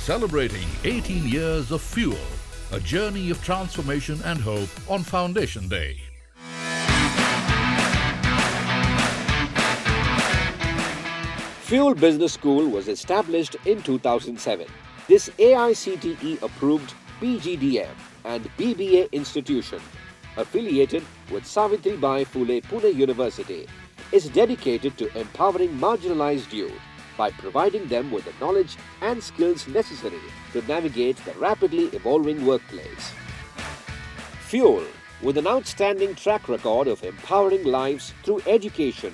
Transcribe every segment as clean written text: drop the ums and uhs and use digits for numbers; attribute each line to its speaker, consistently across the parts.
Speaker 1: Celebrating 18 years of Fuel, a journey of transformation and hope on Foundation Day.
Speaker 2: Fuel Business School was established in 2007. This AICTE approved PGDM and BBA institution, affiliated with Savitribai Phule Pune University, is dedicated to empowering marginalized youth by providing them with the knowledge and skills necessary to navigate the rapidly evolving workplace. Fuel, with an outstanding track record of empowering lives through education,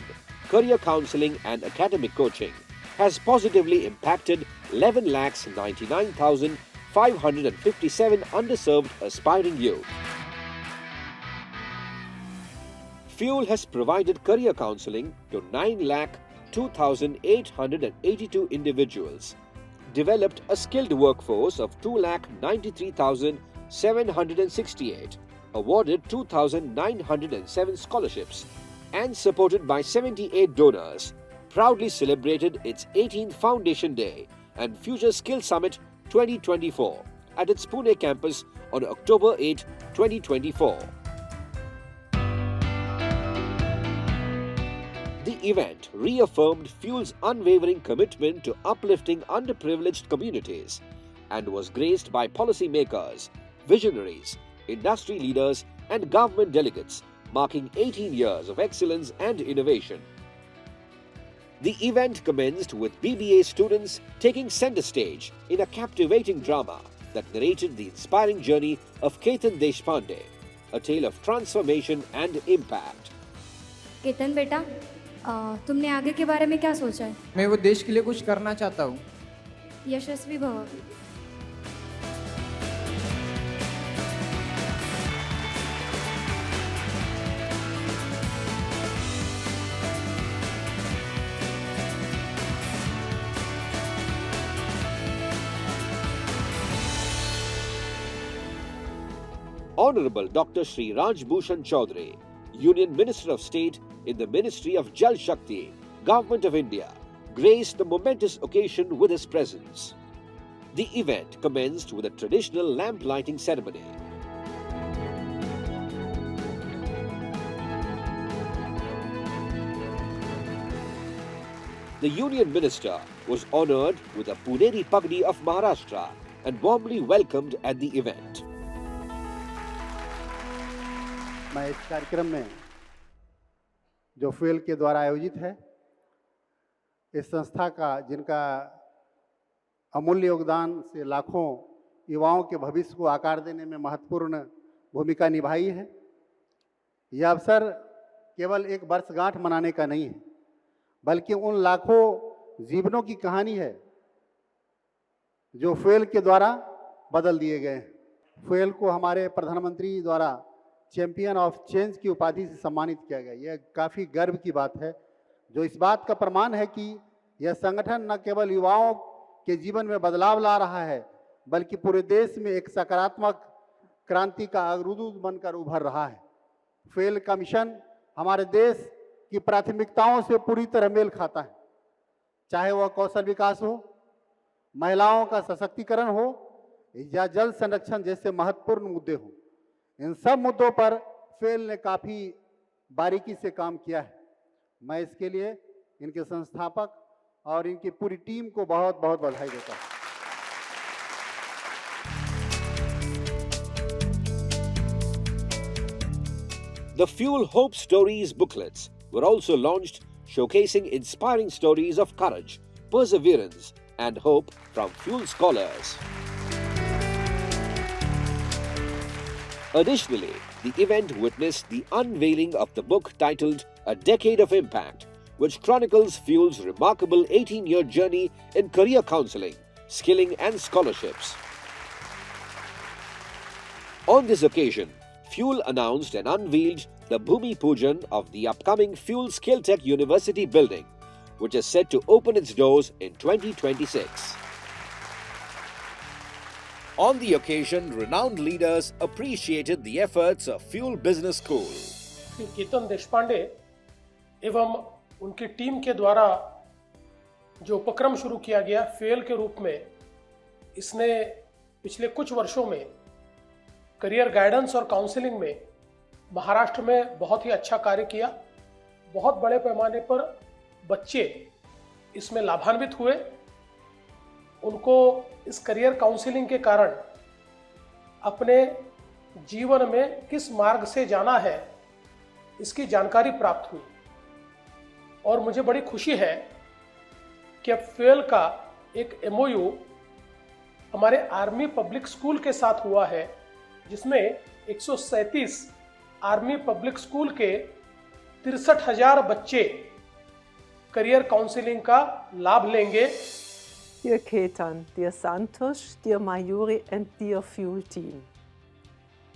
Speaker 2: career counseling and academic coaching, has positively impacted 11,99,557 underserved aspiring youth. Fuel has provided career counseling to 9,02,882 individuals, developed a skilled workforce of 2,93,768, awarded 2,907 scholarships, and supported by 78 donors, proudly celebrated its 18th Foundation Day and Future Skill Summit 2024 at its Pune campus on October 8, 2024. The event reaffirmed Fuel's unwavering commitment to uplifting underprivileged communities and was graced by policymakers, visionaries, industry leaders and government delegates, marking 18 years of excellence and innovation. The event commenced with BBA students taking center stage in a captivating drama that narrated the inspiring journey of Ketan Deshpande, a tale of transformation and impact.
Speaker 3: Ketan बेटा, तुमने आगे के बारे में क्या सोचा है?
Speaker 4: मैं वो देश के लिए कुछ करना चाहता हूँ।
Speaker 3: यशस्वी भव।
Speaker 2: Honorable Dr. Shri Raj Bhushan Chaudhary, Union Minister of State in the Ministry of Jal Shakti, Government of India, graced the momentous occasion with his presence. The event commenced with a traditional lamp lighting ceremony. The Union Minister was honoured with a Puneri Pagdi of Maharashtra and warmly welcomed at the event.
Speaker 5: मैं इस कार्यक्रम में जो fuel के द्वारा आयोजित है, इस संस्था का जिनका अमूल्य योगदान से लाखों युवाओं के भविष्य को आकार देने में महत्वपूर्ण भूमिका निभाई है, यह अवसर केवल एक वर्षगांठ मनाने का नहीं है, बल्कि उन लाखों जीवनों की कहानी है जो फ्यूल के द्वारा बदल दिए गए हैं। फ्यूल को हमारे प्रधानमंत्री द्वारा चैंपियन ऑफ चेंज की उपाधि से सम्मानित किया गया। यह काफ़ी गर्व की बात है, जो इस बात का प्रमाण है कि यह संगठन न केवल युवाओं के जीवन में बदलाव ला रहा है, बल्कि पूरे देश में एक सकारात्मक क्रांति का अग्रदूत बनकर उभर रहा है। फ्यूल का मिशन हमारे देश की प्राथमिकताओं से पूरी तरह मेल खाता है, चाहे वह कौशल विकास हो, महिलाओं का सशक्तिकरण हो या जल संरक्षण जैसे महत्वपूर्ण मुद्दे हों। इन सब मुद्दों पर फ्यूल ने काफ़ी बारीकी से काम किया है। मैं इसके लिए इनके संस्थापक और इनकी पूरी टीम को बहुत बहुत बधाई देता हूँ।
Speaker 2: The Fuel Hope Stories booklets were also launched, showcasing inspiring stories of courage, perseverance, and hope from Fuel scholars. Additionally, the event witnessed the unveiling of the book titled A Decade of Impact, which chronicles Fuel's remarkable 18-year journey in career counseling, skilling and scholarships. On this occasion, Fuel announced and unveiled the Bhumi Pujan of the upcoming Fuel Skill Tech University building, which is set to open its doors in 2026. On the occasion, renowned leaders appreciated the efforts of Fuel Business School.
Speaker 6: Ketan Deshpande एवं उनकी team के द्वारा जो उपक्रम शुरू किया गया fail के रूप में, इसने पिछले कुछ वर्षों में करियर गाइडेंस और काउंसलिंग में महाराष्ट्र में बहुत ही अच्छा कार्य किया। बहुत बड़े पैमाने पर बच्चे इसमें लाभान्वित हुए। उनको इस करियर काउंसलिंग के कारण अपने जीवन में किस मार्ग से जाना है इसकी जानकारी प्राप्त हुई। और मुझे बड़ी खुशी है कि अब फ्यूल का एक MOU हमारे आर्मी पब्लिक स्कूल के साथ हुआ है, जिसमें 137 आर्मी पब्लिक स्कूल के 63,000 बच्चे करियर काउंसलिंग का लाभ लेंगे।
Speaker 7: Dear Ketan, dear Santosh, dear Mayuri and dear Fuel team,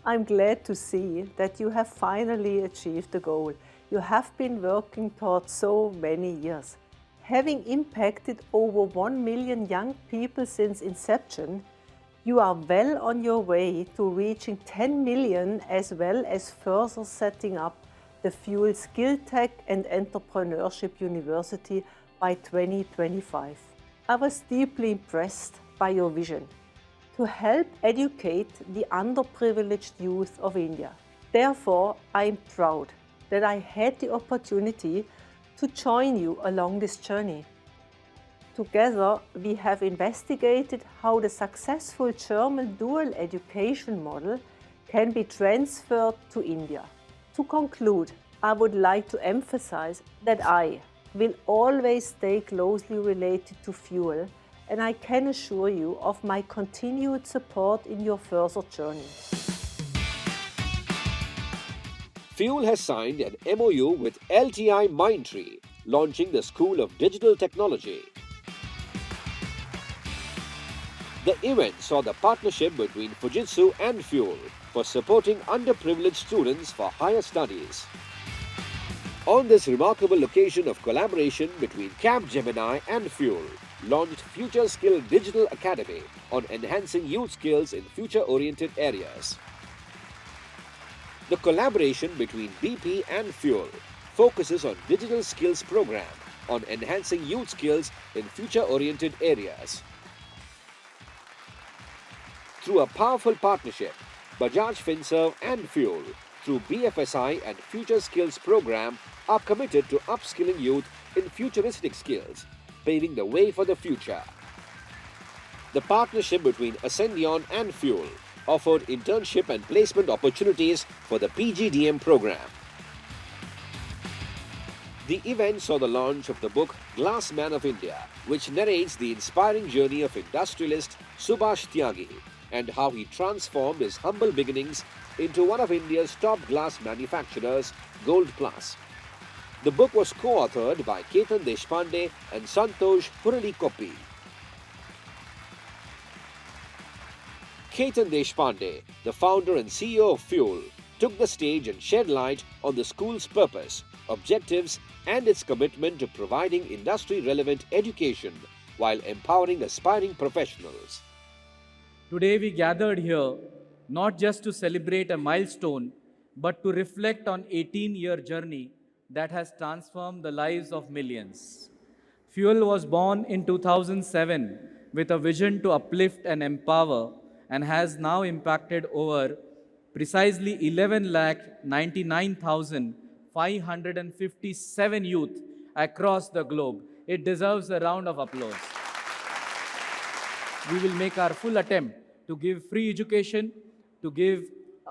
Speaker 7: I'm glad to see that you have finally achieved the goal you have been working towards so many years. Having impacted over 1 million young people since inception, you are well on your way to reaching 10 million, as well as further setting up the Fuel Skill Tech and Entrepreneurship University by 2025. I was deeply impressed by your vision to help educate the underprivileged youth of India. Therefore, I am proud that I had the opportunity to join you along this journey. Together, we have investigated how the successful German dual education model can be transferred to India. To conclude, I would like to emphasize that I will always stay closely related to Fuel, and I can assure you of my continued support in your further journey.
Speaker 2: Fuel has signed an MOU with LTI Mindtree, launching the School of Digital Technology. The event saw the partnership between Fujitsu and Fuel for supporting underprivileged students for higher studies. On this remarkable occasion of collaboration between Capgemini and Fuel, launched Future Skill Digital Academy on enhancing youth skills in future-oriented areas. The collaboration between BP and Fuel focuses on digital skills program on enhancing youth skills in future-oriented areas. Through a powerful partnership, Bajaj Finserv and Fuel, through BFSI and Future Skills program, are committed to upskilling youth in futuristic skills, paving the way for the future. The partnership between Ascendion and Fuel offered internship and placement opportunities for the PGDM program. The event saw the launch of the book Glass Man of India, which narrates the inspiring journey of industrialist Subhash Tyagi and how he transformed his humble beginnings into one of India's top glass manufacturers, Gold Plus. The book was co-authored by Ketan Deshpande and Santosh Koppi. Ketan Deshpande, the founder and CEO of Fuel, took the stage and shed light on the school's purpose, objectives, and its commitment to providing industry-relevant education while empowering aspiring professionals.
Speaker 8: Today we gathered here not just to celebrate a milestone, but to reflect on 18-year journey that has transformed the lives of millions. Fuel was born in 2007 with a vision to uplift and empower, and has now impacted over precisely 11,99,557 youth across the globe. It deserves a round of applause. We will make our full attempt to give free education, to give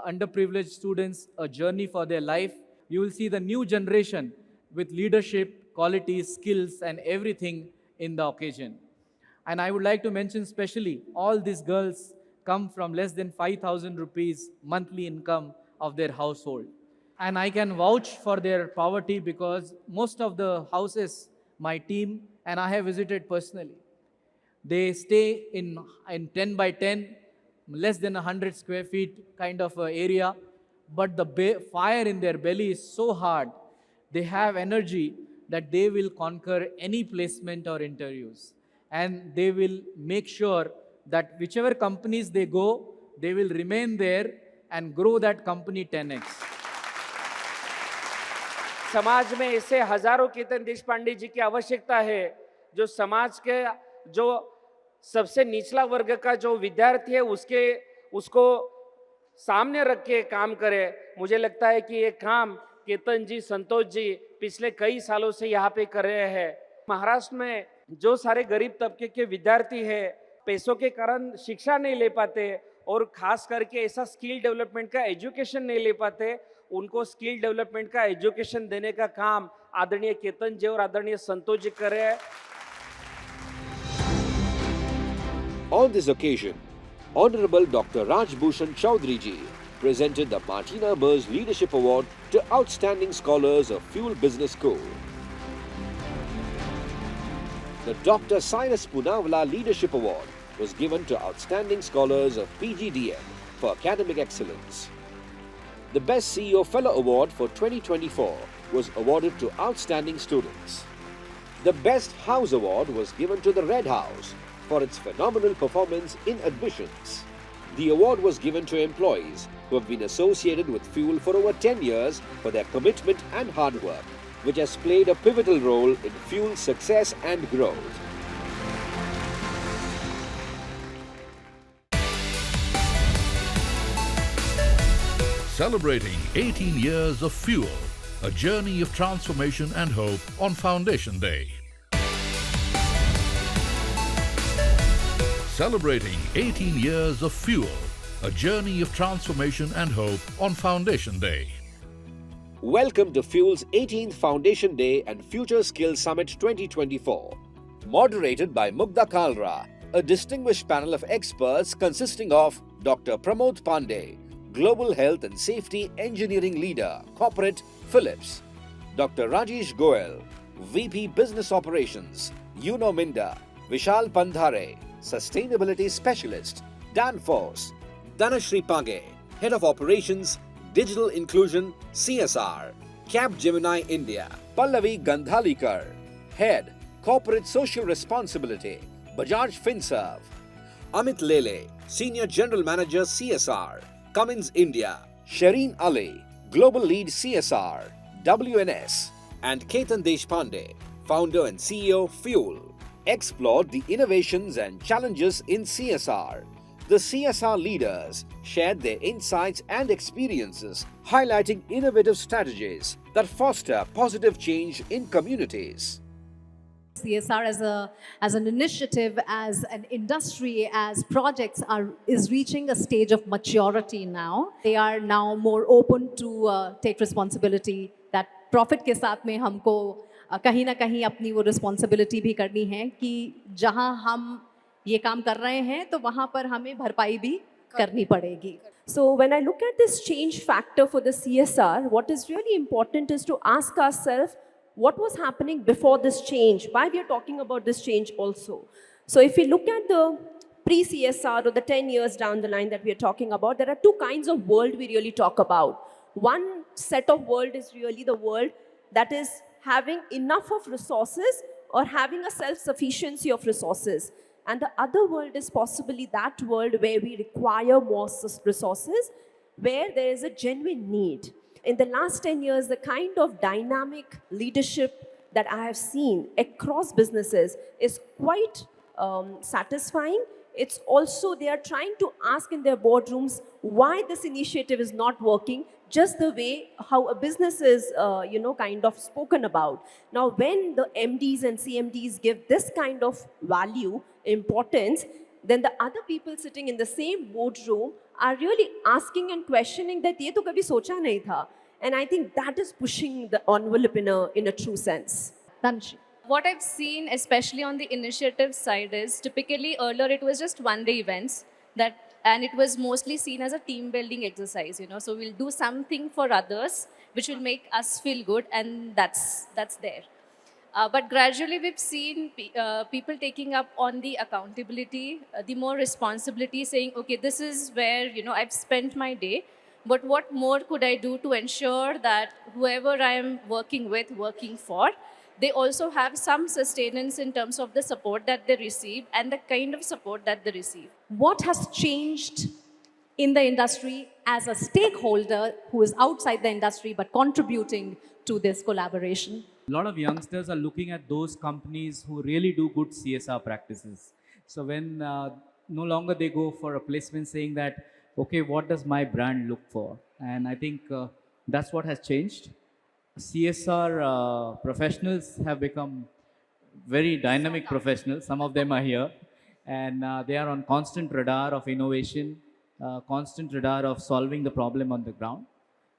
Speaker 8: underprivileged students a journey for their life. You will see the new generation with leadership, qualities, skills, and everything in the occasion. And I would like to mention specially, all these girls come from less than 5,000 rupees monthly income of their household. And I can vouch for their poverty because most of the houses, my team and I have visited personally, they stay in 10 by 10, less than 100 square feet kind of area, but the fire in their belly is so hard, they have energy that they will conquer any placement or interviews. And they will make sure that whichever companies they go, they will remain there and grow that company 10x.
Speaker 9: समाज में ऐसे हजारों केतन देशपांडे जी की आवश्यकता है जो समाज के जो सबसे निचला वर्ग का जो विद्यार्थी है उसको सामने रख के काम करे। मुझे लगता है कि ये काम केतन जी, संतोष जी पिछले कई सालों से यहाँ पे कर रहे हैं। महाराष्ट्र में जो सारे गरीब तबके के विद्यार्थी हैं, पैसों के कारण शिक्षा नहीं ले पाते और खास करके ऐसा स्किल डेवलपमेंट का एजुकेशन नहीं ले पाते, उनको स्किल डेवलपमेंट का एजुकेशन देने का काम आदरणीय केतन जी और आदरणीय संतोष जी कर रहे हैं।
Speaker 2: On this occasion, Honorable Dr. Rajbhushan Chaudhary ji presented the Martina Burrs Leadership Award to outstanding scholars of Fuel Business School. The Dr. Cyrus Poonawalla Leadership Award was given to outstanding scholars of PGDM for academic excellence. The Best CEO Fellow Award for 2024 was awarded to outstanding students. The Best House Award was given to the Red House for its phenomenal performance in admissions. The award was given to employees who have been associated with Fuel for over 10 years for their commitment and hard work, which has played a pivotal role in Fuel's success and growth.
Speaker 1: Celebrating 18 years of Fuel, a journey of transformation and hope on Foundation Day. Celebrating 18 years of Fuel, a journey of transformation and hope on Foundation Day.
Speaker 2: Welcome to Fuel's 18th Foundation Day and Future Skills Summit 2024. Moderated by Mugdha Kalra, a distinguished panel of experts consisting of Dr. Pramod Pandey, Global Health and Safety Engineering Leader, Corporate Philips, Dr. Rajesh Goel, VP Business Operations, Uno Minda, Vishal Pandhare, Sustainability Specialist, Danfoss, Dhanashri Page, Head of Operations, Digital Inclusion, CSR, Capgemini India, Pallavi Gandhalikar, Head, Corporate Social Responsibility, Bajaj Finserv, Amit Lele, Senior General Manager CSR, Cummins India, Shireen Ali, Global Lead CSR, WNS, and Ketan Deshpande, Founder and CEO Fuel, explored the innovations and challenges in CSR. The CSR leaders shared their insights and experiences, highlighting innovative strategies that foster positive change in communities.
Speaker 10: CSR as an initiative, as an industry, as projects is reaching a stage of maturity now. They are now more open to take responsibility. That profit के साथ में हमको कहीं ना कहीं अपनी वो responsibility भी करनी है कि जहाँ हम ये काम कर रहे हैं तो वहाँ पर हमें भरपाई भी करनी पड़ेगी.
Speaker 11: So when I look at this change factor for the CSR, what is really important is to ask ourselves what was happening before this change, why we are talking about this change also. So if we look at the pre-CSR or the 10 years down the line that we are talking about, there are two kinds of world we really talk about. One set of world is really the world that is having enough of resources or having a self-sufficiency of resources. And the other world is possibly that world where we require more resources, where there is a genuine need. In the last 10 years, the kind of dynamic leadership that I have seen across businesses is quite satisfying. It's also, they are trying to ask in their boardrooms why this initiative is not working, just the way how a business is, kind of spoken about. Now, when the MDs and CMDs give this kind of value, importance, then the other people sitting in the same boardroom are really asking and questioning that ye to kabhi socha nahi tha. And I think that is pushing the envelope in a true sense. Dhanashri.
Speaker 12: What I've seen, especially on the initiative side, is typically earlier it was just one-day events and it was mostly seen as a team building exercise, So we'll do something for others, which will make us feel good, and that's there. But gradually we've seen people taking up on the accountability, the more responsibility, saying, okay, this is where, I've spent my day, but what more could I do to ensure that whoever I am working with, working for, they also have some sustenance in terms of the support that they receive and the kind of support that they receive.
Speaker 10: What has changed in the industry as a stakeholder who is outside the industry but contributing to this collaboration?
Speaker 8: A lot of youngsters are looking at those companies who really do good CSR practices. So when no longer they go for a placement saying that, okay, what does my brand look for? And I think that's what has changed. CSR professionals have become very dynamic professionals. Some of them are here, and they are on constant radar of innovation, constant radar of solving the problem on the ground.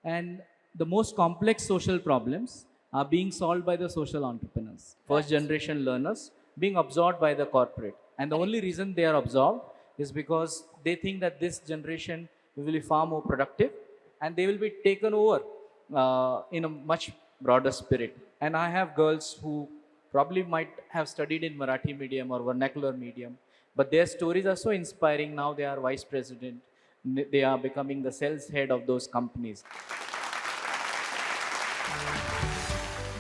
Speaker 8: And the most complex social problems are being solved by the social entrepreneurs, first generation learners being absorbed by the corporate. And the only reason they are absorbed is because they think that this generation will be far more productive and they will be taken over in a much broader spirit. And I have girls who probably might have studied in Marathi medium or vernacular medium, but their stories are so inspiring. Now they are vice president, they are becoming the sales head of those companies.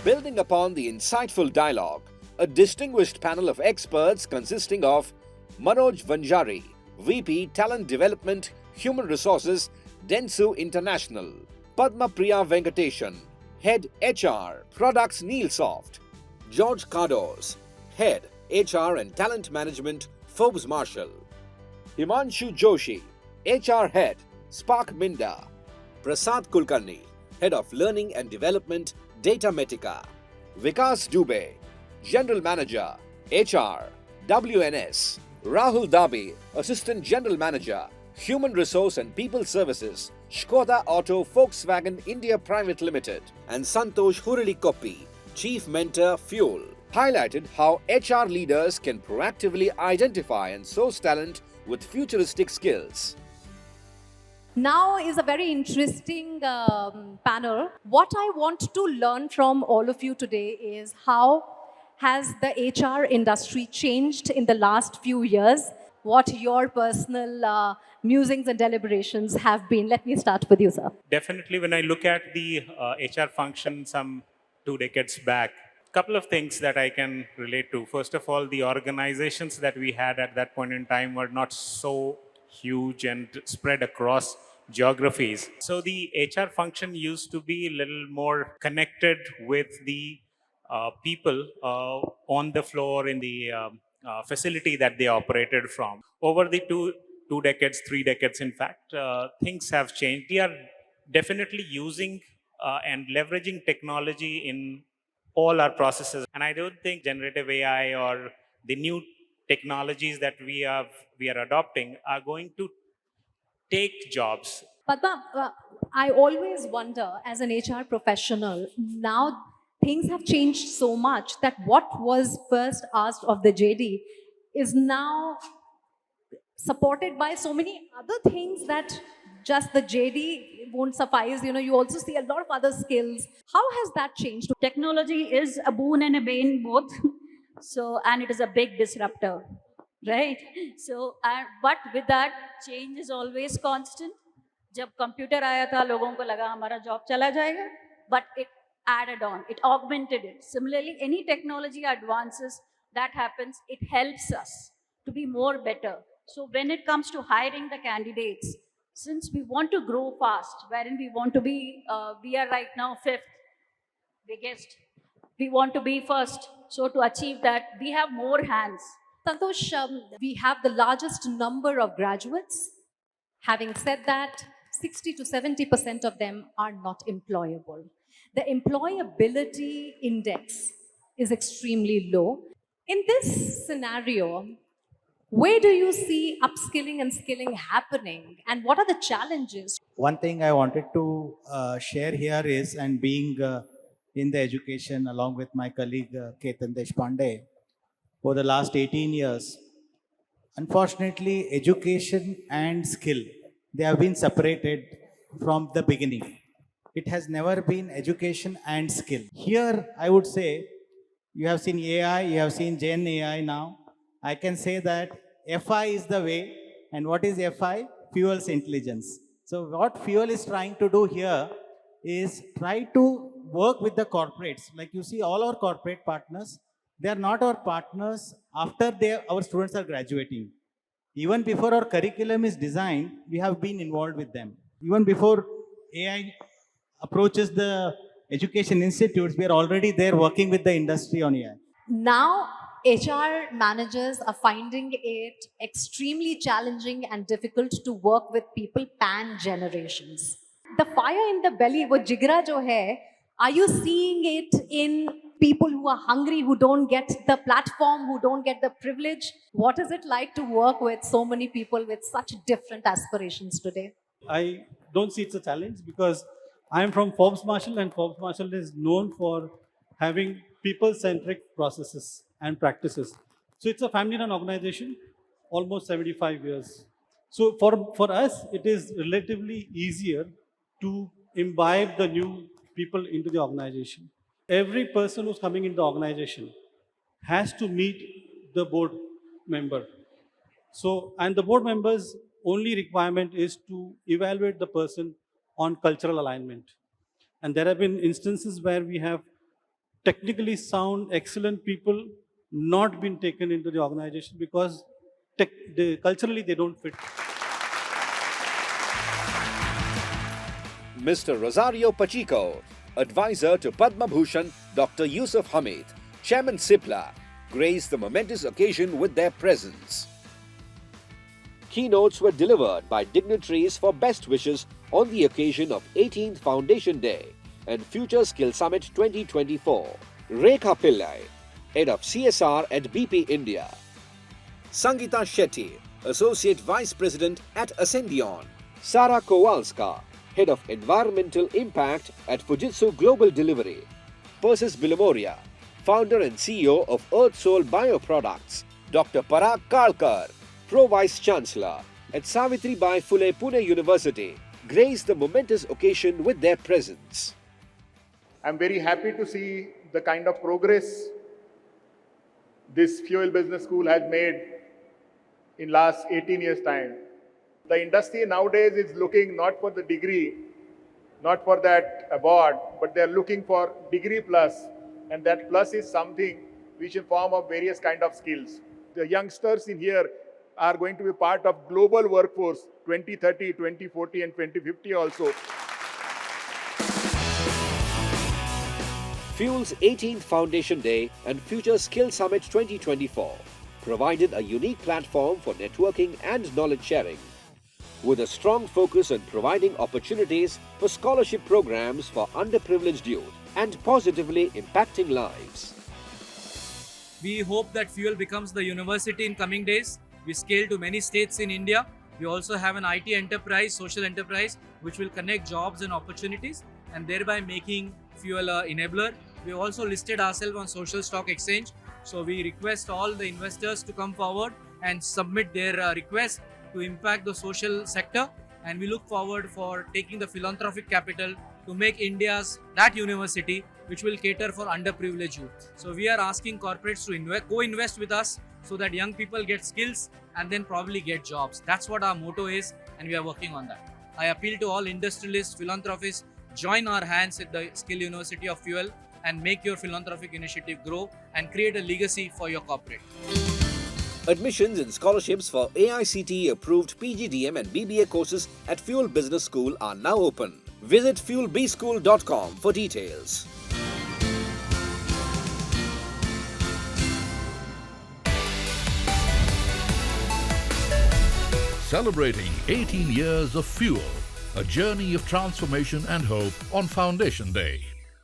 Speaker 2: Building upon the insightful dialogue, a distinguished panel of experts consisting of Manoj Vanjari, VP Talent Development, Human Resources, Dentsu International; Padma Priya Venkatesan, Head HR, Products Neilsoft; George Cardos, Head HR and Talent Management, Forbes Marshall; Himanshu Joshi, HR Head, Spark Minda; Prasad Kulkarni, Head of Learning and Development, Data Metica; Vikas Dubey, General Manager, HR, WNS; Rahul Dabi, Assistant General Manager, Human Resource and People Services, Škoda Auto Volkswagen India Private Limited; and Santosh Hurlikoppi, Chief Mentor, Fuel, highlighted how HR leaders can proactively identify and source talent with futuristic skills.
Speaker 10: Now is a very interesting panel. What I want to learn from all of you today is how has the HR industry changed in the last few years? What your personal musings and deliberations have been. Let me start with you, sir.
Speaker 13: Definitely, when I look at the HR function some 2 decades back, couple of things that I can relate to. First of all, the organizations that we had at that point in time were not so huge and spread across geographies. So the HR function used to be a little more connected with the people on the floor in the facility that they operated from. Over the two decades, 3 decades, in fact, things have changed. We are definitely using and leveraging technology in all our processes. And I don't think generative AI or the new technologies that we are adopting are going to take jobs.
Speaker 10: Padma, I always wonder as an HR professional, now things have changed so much that what was first asked of the JD is now supported by so many other things that just the JD won't suffice. You know, you also see a lot of other skills. How has that changed?
Speaker 14: Technology is a boon and a bane both. So, and it is a big disruptor, right? So, but with that, change is always constant. जब computer आया था लोगों को लगा हमारा job चला जाएगा, but it added on, it augmented it. Similarly, any technology advances that happens, it helps us to be more better. So when it comes to hiring the candidates, since we want to grow fast, wherein we want to be, we are right now 5th biggest, we want to be first. So to achieve that, we have more hands.
Speaker 10: Santosh, we have the largest number of graduates. Having said that, 60 to 70% of them are not employable. The employability index is extremely low. In this scenario, where do you see upskilling and skilling happening, and what are the challenges?
Speaker 15: One thing I wanted to share here is, and being in the education along with my colleague Ketan Deshpande for the last 18 years, unfortunately, education and skill, they have been separated from the beginning. It has never been education and skill. Here, I would say, you have seen AI, you have seen Gen AI now. I can say that FI is the way. And what is FI? Fuels intelligence. So what Fuel is trying to do here is try to work with the corporates. Like you see, all our corporate partners, they are not our partners after our students are graduating. Even before our curriculum is designed, we have been involved with them. Even before AI approaches the education institutes, we are already there working with the industry on AI.
Speaker 10: Now, HR managers are finding it extremely challenging and difficult to work with people pan generations. The fire in the belly, wo jigra jo hai, are you seeing it in people who are hungry, who don't get the platform, who don't get the privilege? What is it like to work with so many people with such different aspirations today?
Speaker 16: I don't see it's a challenge because I am from Forbes Marshall, and Forbes Marshall is known for having people-centric processes and practices. So it's a family-run organization, almost 75 years. So for us, it is relatively easier to imbibe the new people into the organization. Every person who's coming into the organization has to meet the board member. So, and the board members' only requirement is to evaluate the person on cultural alignment. And there have been instances where we have technically sound, excellent people not been taken into the organization because culturally they don't fit.
Speaker 2: Mr. Rosario Pacheco, advisor to Padma Bhushan Dr. Yusuf Hamid, Chairman Cipla, graced the momentous occasion with their presence. Keynotes were delivered by dignitaries for best wishes on the occasion of 18th Foundation Day and Future Skill Summit 2024. Rekha Pillai, Head of CSR at BP India. Sangeeta Shetty, Associate Vice President at Ascendion. Sara Kowalska, Head of Environmental Impact at Fujitsu Global Delivery. Persis Bilamoria, Founder and CEO of EarthSoul Bioproducts. Dr. Parag Kalkar, Pro Vice Chancellor at Savitribai Phule Pune University, graced the momentous occasion with their presence.
Speaker 17: I'm very happy to see the kind of progress this Fuel Business School has made in last 18 years' time. The industry nowadays is looking not for the degree, not for that award, but they're looking for degree plus, and that plus is something which in form of various kind of skills. The youngsters in here are going to be part of global workforce 2030, 2040 and 2050 also.
Speaker 2: Fuel's 18th Foundation Day and Future Skill Summit 2024 provided a unique platform for networking and knowledge sharing, with a strong focus on providing opportunities for scholarship programs for underprivileged youth and positively impacting lives.
Speaker 8: We hope that Fuel becomes the university in coming days. We scale to many states in India. We also have an IT enterprise, social enterprise, which will connect jobs and opportunities and thereby making Fuel an enabler. We also listed ourselves on Social Stock Exchange. So we request all the investors to come forward and submit their request to impact the social sector. And we look forward for taking the philanthropic capital to make India's that university which will cater for underprivileged youth. So we are asking corporates to co-invest with us so that young people get skills and then probably get jobs. That's what our motto is, and we are working on that. I appeal to all industrialists, philanthropists, join our hands at the Skill University of Fuel and make your philanthropic initiative grow and create a legacy for your corporate.
Speaker 2: Admissions and scholarships for AICTE approved PGDM and BBA courses at Fuel Business School are now open. Visit fuelbschool.com for details.
Speaker 1: Celebrating 18 years of Fuel, a journey of transformation and hope on Foundation Day.